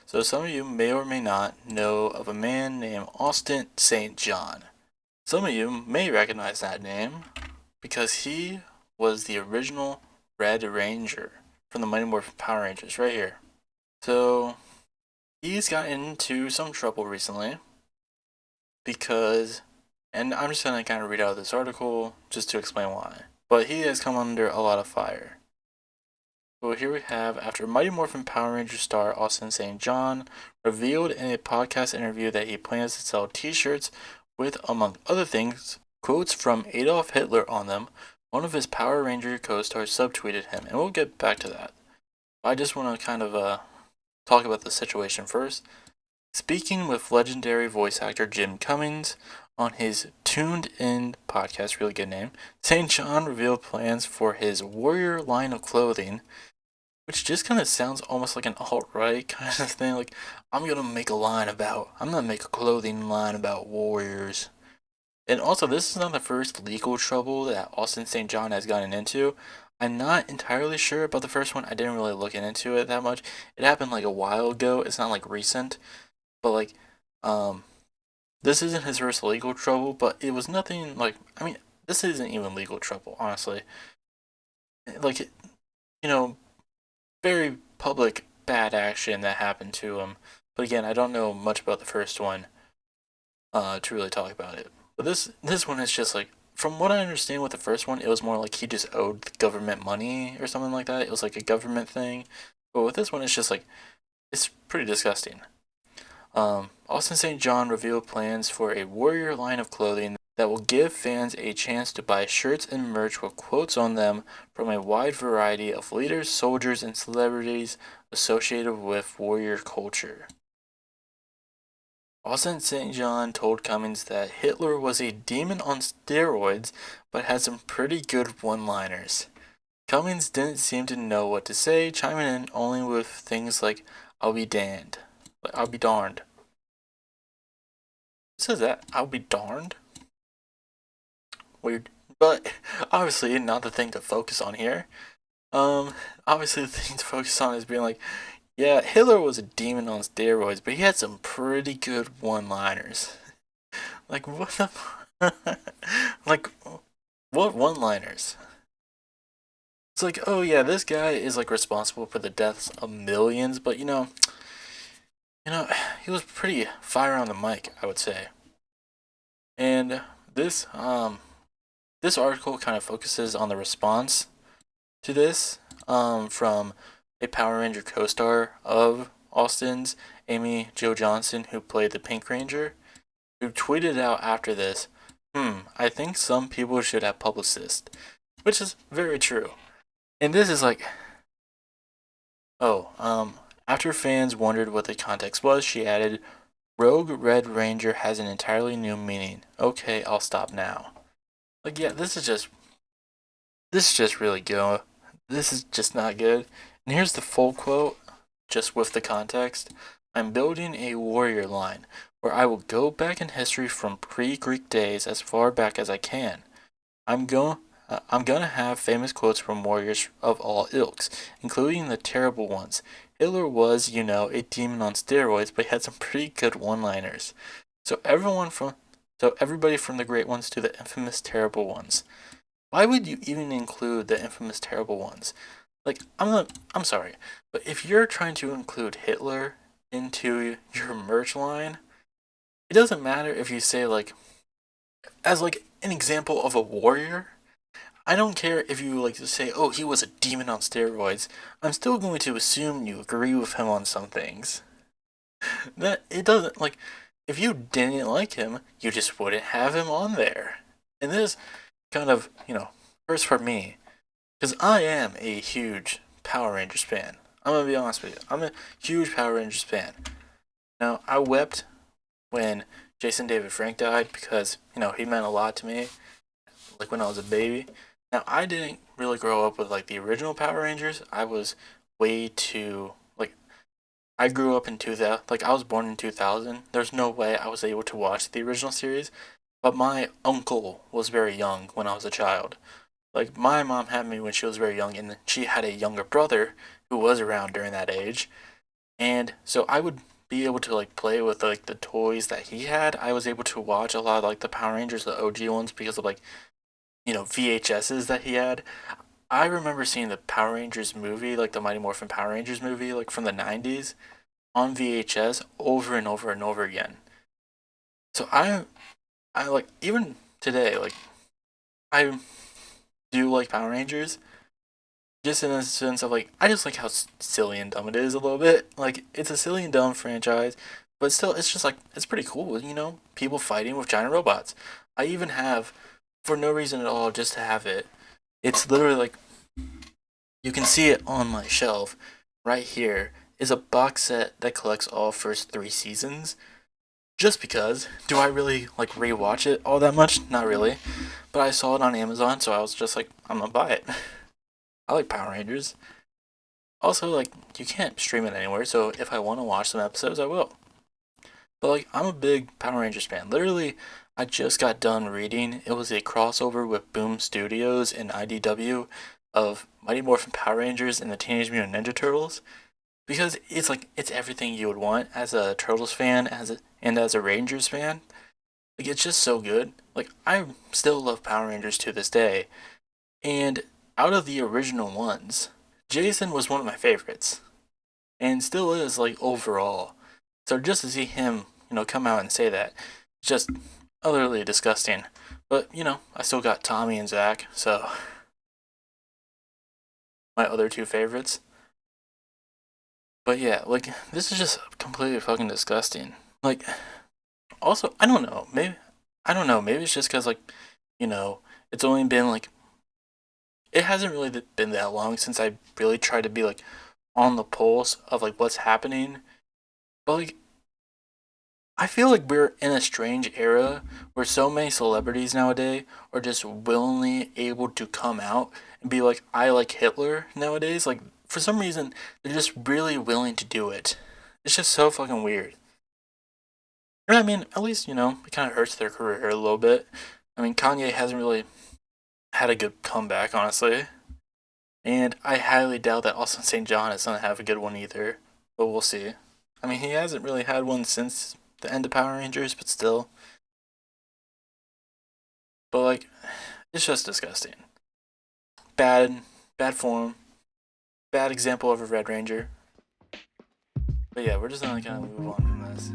So some of you may or may not know of a man named Austin St. John. Some of you may recognize that name because he was the original Red Ranger from the Mighty Morphin Power Rangers right here. So he's gotten into some trouble recently because, and I'm just going to kind of read out this article just to explain why. But he has come under a lot of fire. So here we have, after Mighty Morphin Power Ranger star Austin St. John revealed in a podcast interview that he plans to sell t-shirts with, among other things, quotes from Adolf Hitler on them, one of his Power Ranger co-stars subtweeted him, and we'll get back to that. I just want to kind of talk about the situation first. Speaking with legendary voice actor Jim Cummings on his Tuned In podcast, really good name, St. John revealed plans for his Warrior line of clothing, which just kind of sounds almost like an alt-right kind of thing. Like, I'm gonna make a clothing line about warriors. And also, this is not the first legal trouble that Austin St. John has gotten into. I'm not entirely sure about the first one. I didn't really look into it that much. It happened like a while ago. It's not like recent. But like, um, this isn't his first legal trouble, but it was nothing like, I mean, this isn't even legal trouble, honestly. Like, you know, very public bad action that happened to him. But again, I don't know much about the first one to really talk about it. But this one is just like, from what I understand with the first one, it was more like he just owed the government money or something like that. It was like a government thing. But with this one, it's just like, it's pretty disgusting. Austin St. John revealed plans for a Warrior line of clothing that will give fans a chance to buy shirts and merch with quotes on them from a wide variety of leaders, soldiers, and celebrities associated with warrior culture. Austin St. John told Cummings that Hitler was a demon on steroids, but had some pretty good one-liners. Cummings didn't seem to know what to say, chiming in only with things like, I'll be damned. I'll be darned. Who says that? I'll be darned? Weird. But obviously not the thing to focus on here. Obviously the thing to focus on is being like, yeah, Hitler was a demon on steroids, but he had some pretty good one-liners. Like what the like what one-liners? It's like, oh yeah, this guy is like responsible for the deaths of millions, but he was pretty fire on the mic, I would say. And this article kind of focuses on the response to this from a Power Ranger co-star of Austin's, Amy Jo Johnson, who played the Pink Ranger, who tweeted out after this, I think some people should have publicists, which is very true. And this is like, after fans wondered what the context was, she added, Rogue Red Ranger has an entirely new meaning. Okay, I'll stop now. Like, yeah, this is just really good. This is just not good. And here's the full quote, just with the context. I'm building a warrior line where I will go back in history from pre-Greek days as far back as I can. I'm going I'm gonna have famous quotes from warriors of all ilks, including the terrible ones. Hitler was, a demon on steroids, but he had some pretty good one-liners. So everybody from the great ones to the infamous terrible ones. Why would you even include the infamous terrible ones? Like, I'm sorry, but if you're trying to include Hitler into your merch line, it doesn't matter if you say like, as like an example of a warrior. I don't care if you like to say, oh, he was a demon on steroids. I'm still going to assume you agree with him on some things. That it doesn't like, if you didn't like him, you just wouldn't have him on there. And this kind of, hurts for me because I am a huge Power Rangers fan. I'm gonna be honest with you. I'm a huge Power Rangers fan. Now, I wept when Jason David Frank died because, he meant a lot to me, like when I was a baby. Now, I didn't really grow up with like the original Power Rangers. I was way too, like, I grew up in 2000, like, I was born in 2000. There's no way I was able to watch the original series, but my uncle was very young when I was a child. Like, my mom had me when she was very young, and she had a younger brother who was around during that age. And so I would be able to like play with like the toys that he had. I was able to watch a lot of like the Power Rangers, the OG ones, because of like, VHSs that he had. I remember seeing the Power Rangers movie, like the Mighty Morphin Power Rangers movie, like from the 90s on VHS over and over and over again. So I like, even today, like, I do like Power Rangers, just in the sense of like, I just like how silly and dumb it is a little bit. Like, it's a silly and dumb franchise, but still, it's just like, it's pretty cool, people fighting with giant robots. I even have, for no reason at all, just to have it. It's literally like, you can see it on my shelf right here, is a box set that collects all first three seasons. Just because. Do I really like rewatch it all that much? Not really. But I saw it on Amazon, so I was just like, I'm gonna buy it. I like Power Rangers. Also, like, you can't stream it anywhere, so if I want to watch some episodes, I will. But like, I'm a big Power Rangers fan. Literally, I just got done reading. It was a crossover with Boom Studios and IDW of Mighty Morphin Power Rangers and the Teenage Mutant Ninja Turtles, because it's like, it's everything you would want as a Turtles fan, and as a Rangers fan. Like, it's just so good. Like, I still love Power Rangers to this day. And out of the original ones, Jason was one of my favorites. And still is, like, overall. So just to see him, come out and say that, it's just utterly disgusting. But, I still got Tommy and Zach, so my other two favorites. But yeah, like, this is just completely fucking disgusting. Like, also, I don't know, maybe it's just because, like, you know, it's only been like, it hasn't really been that long since I really tried to be like on the pulse of like what's happening. But like, I feel like we're in a strange era where so many celebrities nowadays are just willingly able to come out and be like, I like Hitler nowadays. Like, for some reason, they're just really willing to do it. It's just so fucking weird. And I mean, at least, it kind of hurts their career a little bit. I mean, Kanye hasn't really had a good comeback, honestly. And I highly doubt that Austin St. John is going to have a good one either. But we'll see. I mean, he hasn't really had one since the end of Power Rangers, but still. But, like, it's just disgusting. Bad, bad form. Bad example of a Red Ranger. But yeah, we're just going to kind of move on from this.